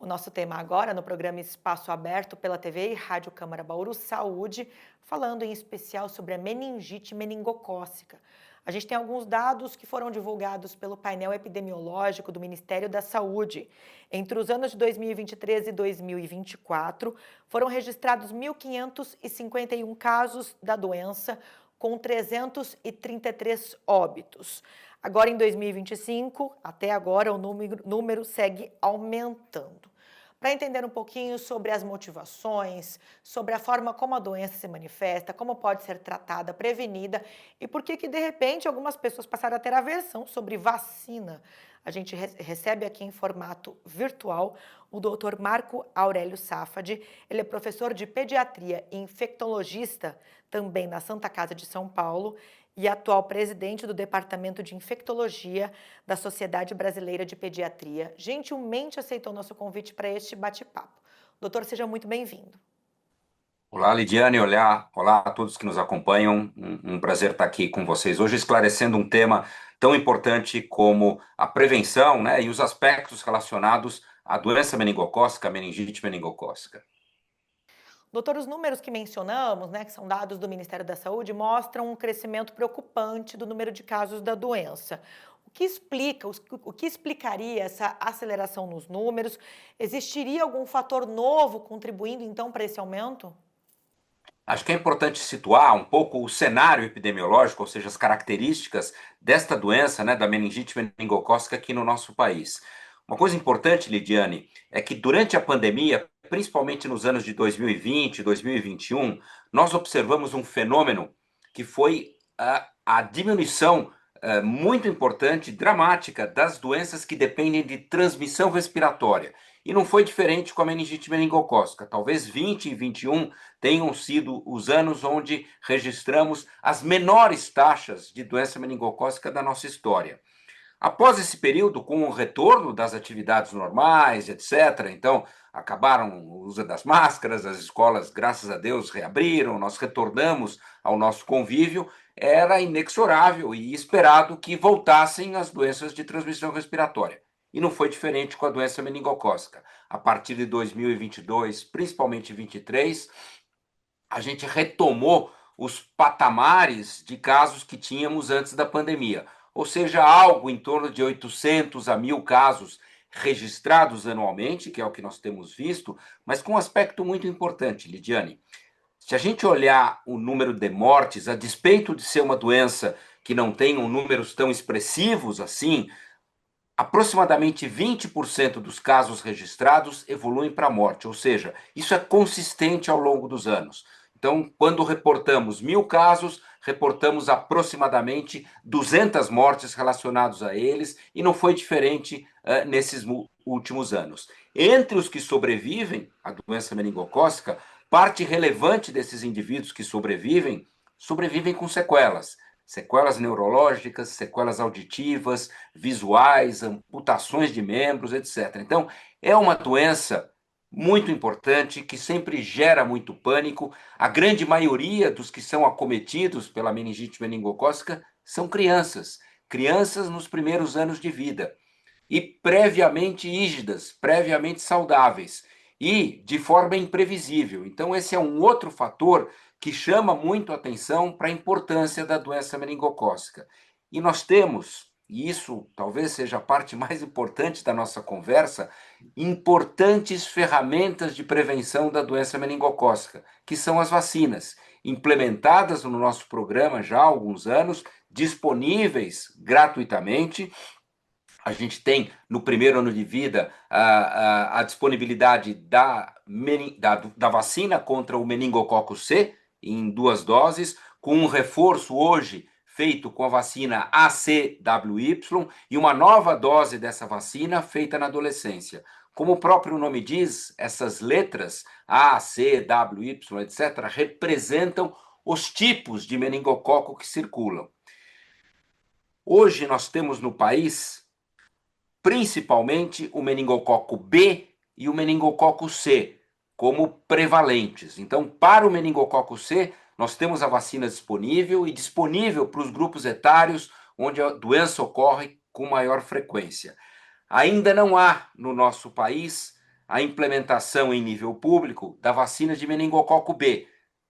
nosso tema agora no programa Espaço Aberto pela TV e Rádio Câmara Bauru Saúde, falando em especial sobre a meningite meningocócica. A gente tem alguns dados que foram divulgados pelo painel epidemiológico do Ministério da Saúde. Entre os anos de 2023 e 2024, foram registrados 1.551 casos da doença, com 333 óbitos. Agora, em 2025, até agora, o número segue aumentando. Para entender um pouquinho sobre as motivações, sobre a forma como a doença se manifesta, como pode ser tratada, prevenida e por que, de repente, algumas pessoas passaram a ter aversão sobre vacina, a gente recebe aqui em formato virtual o Dr. Marco Aurélio Safadi. Ele é professor de pediatria e infectologista também na Santa Casa de São Paulo e atual presidente do Departamento de Infectologia da Sociedade Brasileira de Pediatria. Gentilmente aceitou nosso convite para este bate-papo. Doutor, seja muito bem-vindo. Olá, Lidiane, olá a todos que nos acompanham. Um prazer estar aqui com vocês hoje, esclarecendo um tema tão importante como a prevenção, né, e os aspectos relacionados à doença meningocócica, a meningite meningocócica. Doutor, os números que mencionamos, né, que são dados do Ministério da Saúde, mostram um crescimento preocupante do número de casos da doença. O que explicaria essa aceleração nos números? Existiria algum fator novo contribuindo, então, para esse aumento? Acho que é importante situar um pouco o cenário epidemiológico, ou seja, as características desta doença, né, da meningite meningocócica aqui no nosso país. Uma coisa importante, Lidiane, é que durante a pandemia, principalmente nos anos de 2020 e 2021, nós observamos um fenômeno que foi a diminuição muito importante, dramática, das doenças que dependem de transmissão respiratória. E não foi diferente com a meningite meningocócica. Talvez 20 e 21 tenham sido os anos onde registramos as menores taxas de doença meningocócica da nossa história. Após esse período, com o retorno das atividades normais, etc., então acabaram o uso das máscaras, as escolas, graças a Deus, reabriram, nós retornamos ao nosso convívio, era inexorável e esperado que voltassem as doenças de transmissão respiratória. E não foi diferente com a doença meningocócica. A partir de 2022, principalmente 2023, a gente retomou os patamares de casos que tínhamos antes da pandemia, ou seja, algo em torno de 800 a 1.000 casos registrados anualmente, que é o que nós temos visto, mas com um aspecto muito importante, Lidiane. Se a gente olhar o número de mortes, a despeito de ser uma doença que não tenha números tão expressivos assim, aproximadamente 20% dos casos registrados evoluem para a morte, ou seja, isso é consistente ao longo dos anos. Então, quando reportamos 1.000 casos, reportamos aproximadamente 200 mortes relacionadas a eles, e não foi diferente nesses últimos anos. Entre os que sobrevivem à doença meningocócica, parte relevante desses indivíduos que sobrevivem com sequelas neurológicas, sequelas auditivas, visuais, amputações de membros, etc. Então, é uma doença muito importante que sempre gera muito pânico. A grande maioria dos que são acometidos pela meningite meningocócica são crianças nos primeiros anos de vida e previamente rígidas, previamente saudáveis e de forma imprevisível. Então, esse é um outro fator que chama muito a atenção para a importância da doença meningocócica. E nós temos, e isso talvez seja a parte mais importante da nossa conversa, importantes ferramentas de prevenção da doença meningocócica, que são as vacinas, implementadas no nosso programa já há alguns anos, disponíveis gratuitamente. A gente tem, no primeiro ano de vida, a disponibilidade da vacina contra o meningococo C, em 2 doses, com um reforço hoje feito com a vacina ACWY e uma nova dose dessa vacina feita na adolescência. Como o próprio nome diz, essas letras A, C, W, Y, etc., representam os tipos de meningococo que circulam. Hoje nós temos no país principalmente o meningococo B e o meningococo C como prevalentes. Então, para o meningococo C, nós temos a vacina disponível e disponível para os grupos etários onde a doença ocorre com maior frequência. Ainda não há no nosso país a implementação em nível público da vacina de meningococo B.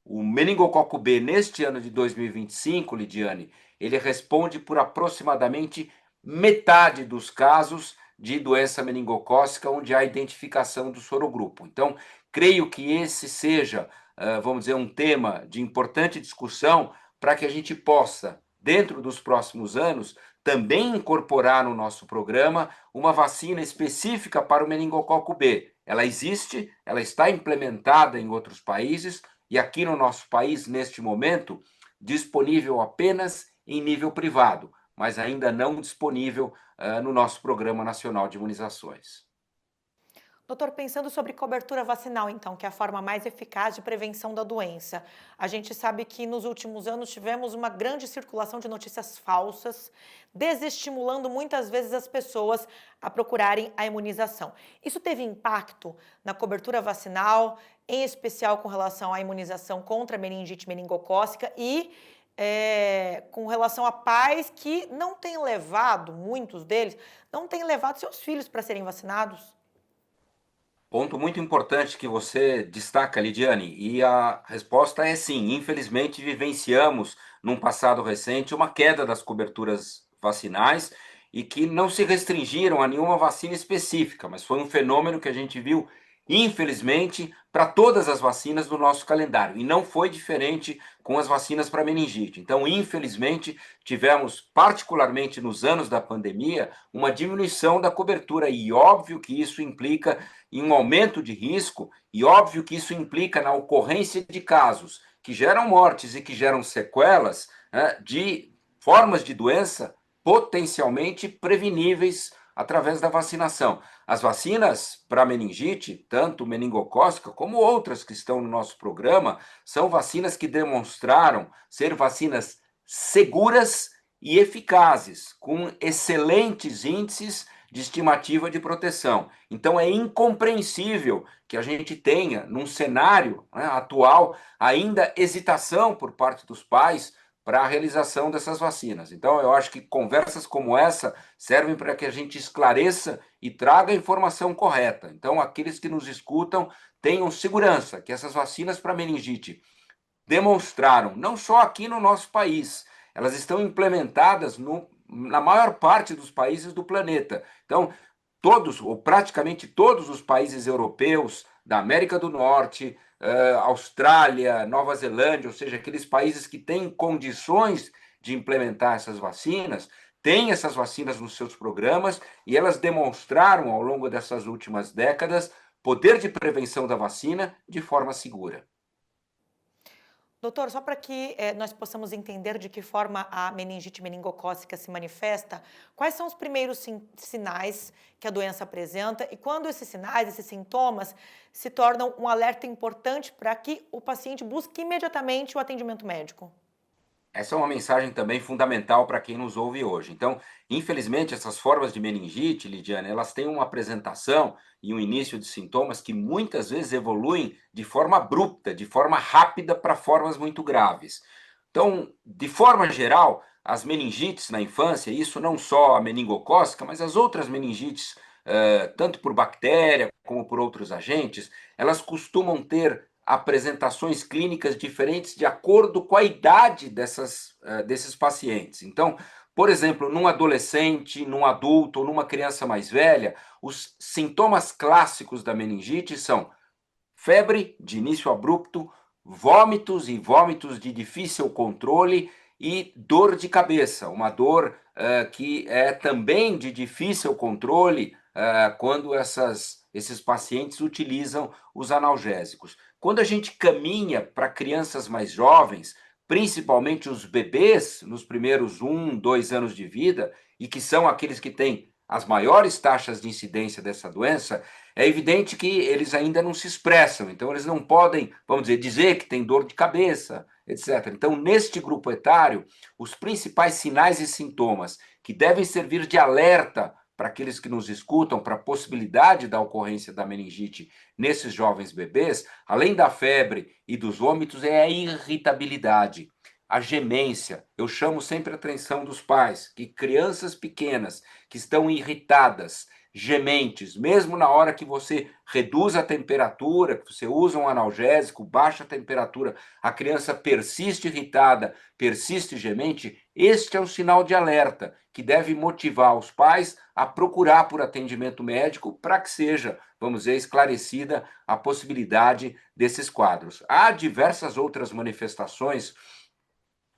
O meningococo B, neste ano de 2025, Lidiane, ele responde por aproximadamente metade dos casos de doença meningocócica onde há identificação do sorogrupo. Então, creio que esse seja, vamos dizer, um tema de importante discussão para que a gente possa, dentro dos próximos anos, também incorporar no nosso programa uma vacina específica para o meningococo B. Ela existe, ela está implementada em outros países e aqui no nosso país, neste momento, disponível apenas em nível privado, mas ainda não disponível no nosso Programa Nacional de Imunizações. Doutor, pensando sobre cobertura vacinal, então, que é a forma mais eficaz de prevenção da doença, a gente sabe que nos últimos anos tivemos uma grande circulação de notícias falsas, desestimulando muitas vezes as pessoas a procurarem a imunização. Isso teve impacto na cobertura vacinal, em especial com relação à imunização contra a meningite meningocócica e com relação a pais que não têm levado, muitos deles, não têm levado seus filhos para serem vacinados? Ponto muito importante que você destaca, Lidiane, e a resposta é sim. Infelizmente, vivenciamos, num passado recente, uma queda das coberturas vacinais e que não se restringiram a nenhuma vacina específica, mas foi um fenômeno que a gente viu, infelizmente, para todas as vacinas do nosso calendário. E não foi diferente com as vacinas para meningite. Então, infelizmente, tivemos, particularmente nos anos da pandemia, uma diminuição da cobertura. E óbvio que isso implica em um aumento de risco, e óbvio que isso implica na ocorrência de casos que geram mortes e que geram sequelas, né, de formas de doença potencialmente preveníveis através da vacinação. As vacinas para meningite, tanto meningocócica como outras que estão no nosso programa, são vacinas que demonstraram ser vacinas seguras e eficazes, com excelentes índices de estimativa de proteção. Então é incompreensível que a gente tenha, num cenário, né, atual, ainda hesitação por parte dos pais para a realização dessas vacinas. Então eu acho que conversas como essa servem para que a gente esclareça e traga a informação correta. Então aqueles que nos escutam tenham segurança que essas vacinas para meningite demonstraram, não só aqui no nosso país, elas estão implementadas na maior parte dos países do planeta. Então, todos, ou praticamente todos os países europeus, da América do Norte, Austrália, Nova Zelândia, ou seja, aqueles países que têm condições de implementar essas vacinas, têm essas vacinas nos seus programas e elas demonstraram ao longo dessas últimas décadas poder de prevenção da vacina de forma segura. Doutor, só para que nós possamos entender de que forma a meningite meningocócica se manifesta, quais são os primeiros sinais que a doença apresenta e quando esses sinais, esses sintomas, se tornam um alerta importante para que o paciente busque imediatamente o atendimento médico? Essa é uma mensagem também fundamental para quem nos ouve hoje. Então, infelizmente, essas formas de meningite, Lidiane, elas têm uma apresentação e um início de sintomas que muitas vezes evoluem de forma abrupta, de forma rápida para formas muito graves. Então, de forma geral, as meningites na infância, isso não só a meningocócica, mas as outras meningites, tanto por bactéria como por outros agentes, elas costumam ter apresentações clínicas diferentes de acordo com a idade desses pacientes. Então, por exemplo, num adolescente, num adulto ou numa criança mais velha, os sintomas clássicos da meningite são febre de início abrupto, vômitos e vômitos de difícil controle e dor de cabeça, uma dor que é também de difícil controle quando esses pacientes utilizam os analgésicos. Quando a gente caminha para crianças mais jovens, principalmente os bebês nos primeiros 1, 2 anos de vida, e que são aqueles que têm as maiores taxas de incidência dessa doença, é evidente que eles ainda não se expressam, então eles não podem, vamos dizer que tem dor de cabeça, etc. Então, neste grupo etário, os principais sinais e sintomas que devem servir de alerta para aqueles que nos escutam, para a possibilidade da ocorrência da meningite nesses jovens bebês, além da febre e dos vômitos, é a irritabilidade, a gemência. Eu chamo sempre a atenção dos pais que crianças pequenas que estão irritadas, gementes, mesmo na hora que você reduz a temperatura, que você usa um analgésico, baixa a temperatura, a criança persiste irritada, persiste gemente, este é um sinal de alerta que deve motivar os pais a procurar por atendimento médico para que seja, vamos dizer, esclarecida a possibilidade desses quadros. Há diversas outras manifestações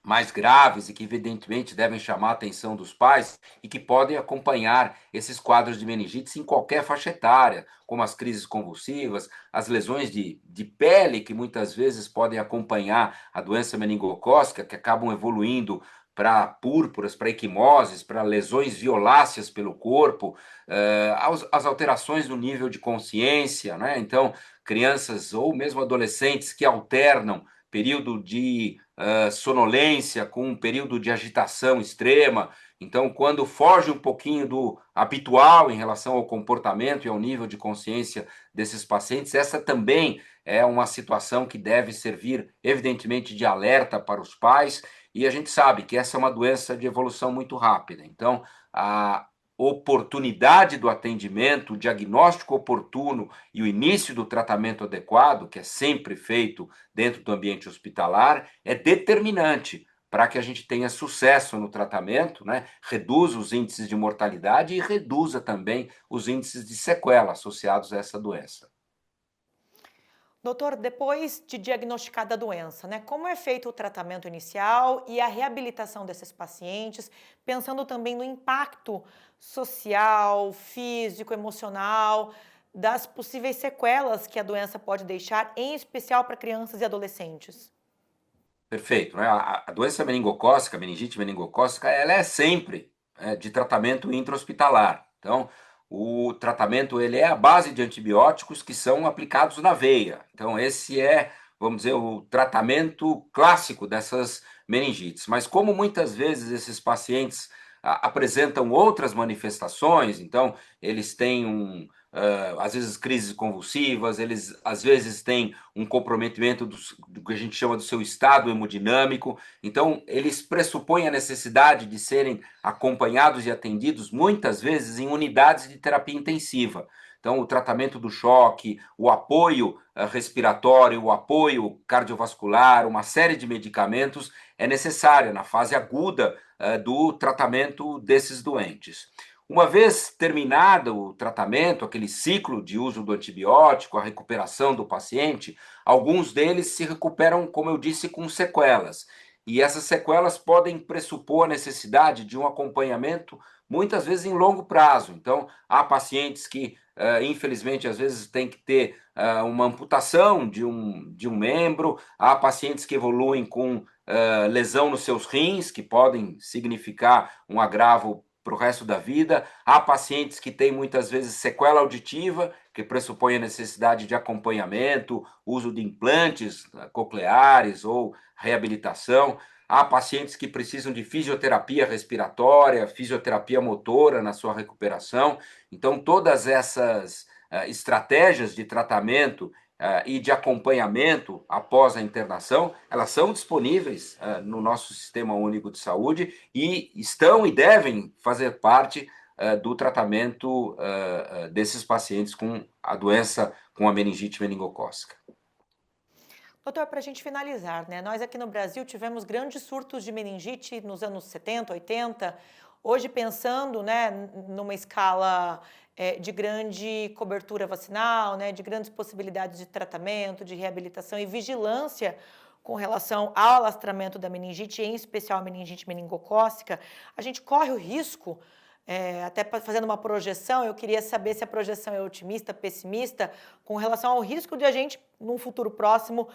mais graves e que, evidentemente, devem chamar a atenção dos pais e que podem acompanhar esses quadros de meningite em qualquer faixa etária, como as crises convulsivas, as lesões de pele, que muitas vezes podem acompanhar a doença meningocócica, que acabam evoluindo para púrpuras, para equimoses, para lesões violáceas pelo corpo, as alterações no nível de consciência, né? Então, crianças ou mesmo adolescentes que alternam período de sonolência com um período de agitação extrema. Então, quando foge um pouquinho do habitual em relação ao comportamento e ao nível de consciência desses pacientes, essa também é uma situação que deve servir, evidentemente, de alerta para os pais. E a gente sabe que essa é uma doença de evolução muito rápida. Então, a oportunidade do atendimento, o diagnóstico oportuno e o início do tratamento adequado, que é sempre feito dentro do ambiente hospitalar, é determinante para que a gente tenha sucesso no tratamento, né? Reduza os índices de mortalidade e reduza também os índices de sequela associados a essa doença. Doutor, depois de diagnosticada a doença, né, como é feito o tratamento inicial e a reabilitação desses pacientes, pensando também no impacto social, físico, emocional, das possíveis sequelas que a doença pode deixar, em especial para crianças e adolescentes? Perfeito, né? A doença meningocócica, a meningite meningocócica, ela é sempre de tratamento intra-hospitalar. Então, o tratamento ele é a base de antibióticos que são aplicados na veia. Então, esse é, vamos dizer, o tratamento clássico dessas meningites. Mas como muitas vezes esses pacientes apresentam outras manifestações, então eles têm às vezes crises convulsivas, eles às vezes têm um comprometimento do que a gente chama do seu estado hemodinâmico, então eles pressupõem a necessidade de serem acompanhados e atendidos muitas vezes em unidades de terapia intensiva. Então, o tratamento do choque, o apoio respiratório, o apoio cardiovascular, uma série de medicamentos é necessária na fase aguda do tratamento desses doentes. Uma vez terminado o tratamento, aquele ciclo de uso do antibiótico, a recuperação do paciente, alguns deles se recuperam, como eu disse, com sequelas. E essas sequelas podem pressupor a necessidade de um acompanhamento, muitas vezes em longo prazo. Então, há pacientes que, infelizmente, às vezes têm que ter uma amputação de um membro, há pacientes que evoluem com lesão nos seus rins, que podem significar um agravo para o resto da vida. Há pacientes que têm muitas vezes sequela auditiva, que pressupõe a necessidade de acompanhamento, uso de implantes cocleares ou reabilitação. Há pacientes que precisam de fisioterapia respiratória, fisioterapia motora na sua recuperação. Então, todas essas estratégias de tratamento e de acompanhamento após a internação, elas são disponíveis no nosso Sistema Único de Saúde e estão e devem fazer parte do tratamento desses pacientes com a doença, com a meningite meningocócica. Doutor, para a gente finalizar, né? Nós aqui no Brasil tivemos grandes surtos de meningite nos anos 70, 80. Hoje, pensando, né, numa escala de grande cobertura vacinal, né, de grandes possibilidades de tratamento, de reabilitação e vigilância com relação ao alastramento da meningite, em especial a meningite meningocócica, a gente corre o risco, até fazendo uma projeção, eu queria saber se a projeção é otimista, pessimista, com relação ao risco de a gente, num futuro próximo,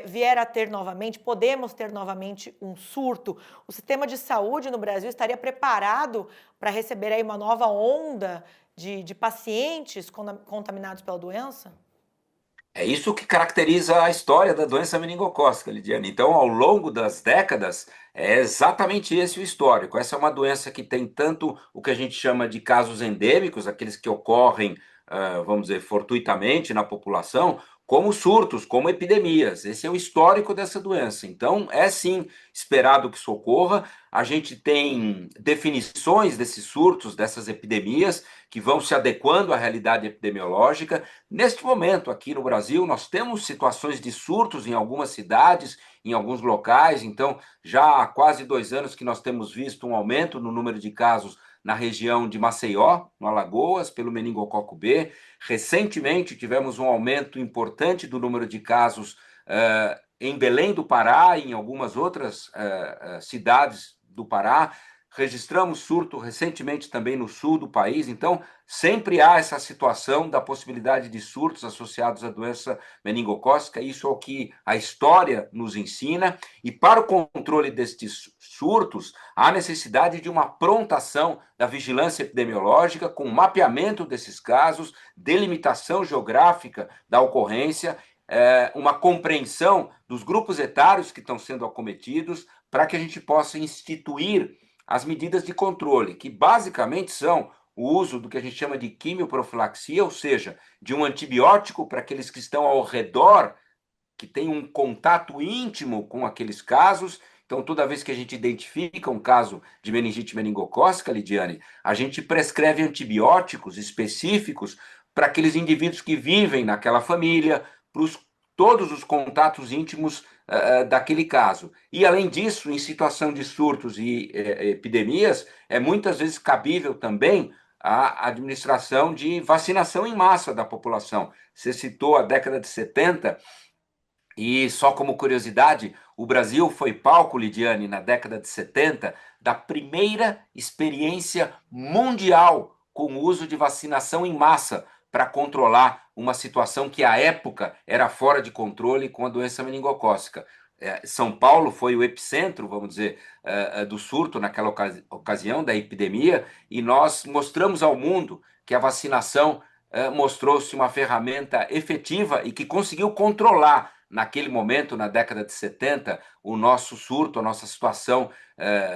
vier a ter novamente, podemos ter novamente um surto. O sistema de saúde no Brasil estaria preparado para receber aí uma nova onda de pacientes contaminados pela doença? É isso que caracteriza a história da doença meningocócica, Lidiane. Então, ao longo das décadas, é exatamente esse o histórico. Essa é uma doença que tem tanto o que a gente chama de casos endêmicos, aqueles que ocorrem, vamos dizer, fortuitamente na população, como surtos, como epidemias. Esse é o histórico dessa doença. Então, é sim esperado que socorra. A gente tem definições desses surtos, dessas epidemias, que vão se adequando à realidade epidemiológica. Neste momento, aqui no Brasil, nós temos situações de surtos em algumas cidades, em alguns locais. Então, já há quase 2 anos que nós temos visto um aumento no número de casos na região de Maceió, no Alagoas, pelo meningococo B. Recentemente, tivemos um aumento importante do número de casos em Belém do Pará e em algumas outras cidades do Pará. Registramos surto recentemente também no sul do país. Então, sempre há essa situação da possibilidade de surtos associados à doença meningocócica. Isso é o que a história nos ensina. E para o controle destes surtos, há necessidade de uma pronta ação da vigilância epidemiológica, com mapeamento desses casos, delimitação geográfica da ocorrência, uma compreensão dos grupos etários que estão sendo acometidos, para que a gente possa instituir as medidas de controle, que basicamente são o uso do que a gente chama de quimioprofilaxia, ou seja, de um antibiótico para aqueles que estão ao redor, que têm um contato íntimo com aqueles casos. Então, toda vez que a gente identifica um caso de meningite meningocócica, Lidiane, a gente prescreve antibióticos específicos para aqueles indivíduos que vivem naquela família, para todos os contatos íntimos daquele caso. E, além disso, em situação de surtos e epidemias, é muitas vezes cabível também a administração de vacinação em massa da população. Você citou a década de 70, e só como curiosidade, o Brasil foi palco, Lidiane, na década de 70, da primeira experiência mundial com o uso de vacinação em massa para controlar uma situação que, à época, era fora de controle com a doença meningocócica. São Paulo foi o epicentro, vamos dizer, do surto naquela ocasião, da epidemia, e nós mostramos ao mundo que a vacinação mostrou-se uma ferramenta efetiva e que conseguiu controlar, naquele momento, na década de 70, o nosso surto, a nossa situação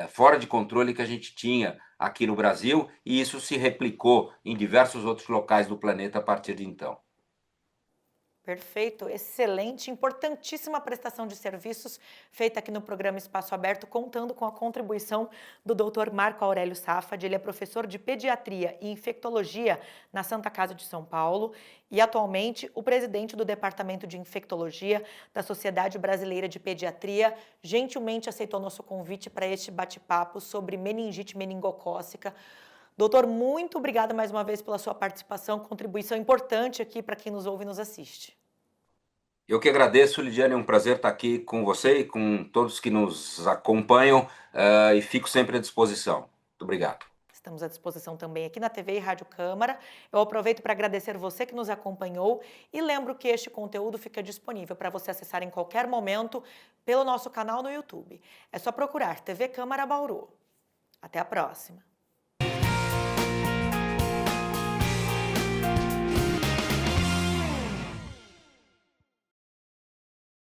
fora de controle que a gente tinha aqui no Brasil, e isso se replicou em diversos outros locais do planeta a partir de então. Perfeito, excelente, importantíssima prestação de serviços feita aqui no programa Espaço Aberto, contando com a contribuição do Dr. Marco Aurélio Safad. Ele é professor de Pediatria e Infectologia na Santa Casa de São Paulo e, atualmente, o presidente do Departamento de Infectologia da Sociedade Brasileira de Pediatria. Gentilmente aceitou nosso convite para este bate-papo sobre meningite meningocócica. Doutor, muito obrigada mais uma vez pela sua participação, contribuição importante aqui para quem nos ouve e nos assiste. Eu que agradeço, Lidiane, é um prazer estar aqui com você e com todos que nos acompanham, e fico sempre à disposição. Muito obrigado. Estamos à disposição também aqui na TV e Rádio Câmara. Eu aproveito para agradecer você que nos acompanhou e lembro que este conteúdo fica disponível para você acessar em qualquer momento pelo nosso canal no YouTube. É só procurar TV Câmara Bauru. Até a próxima!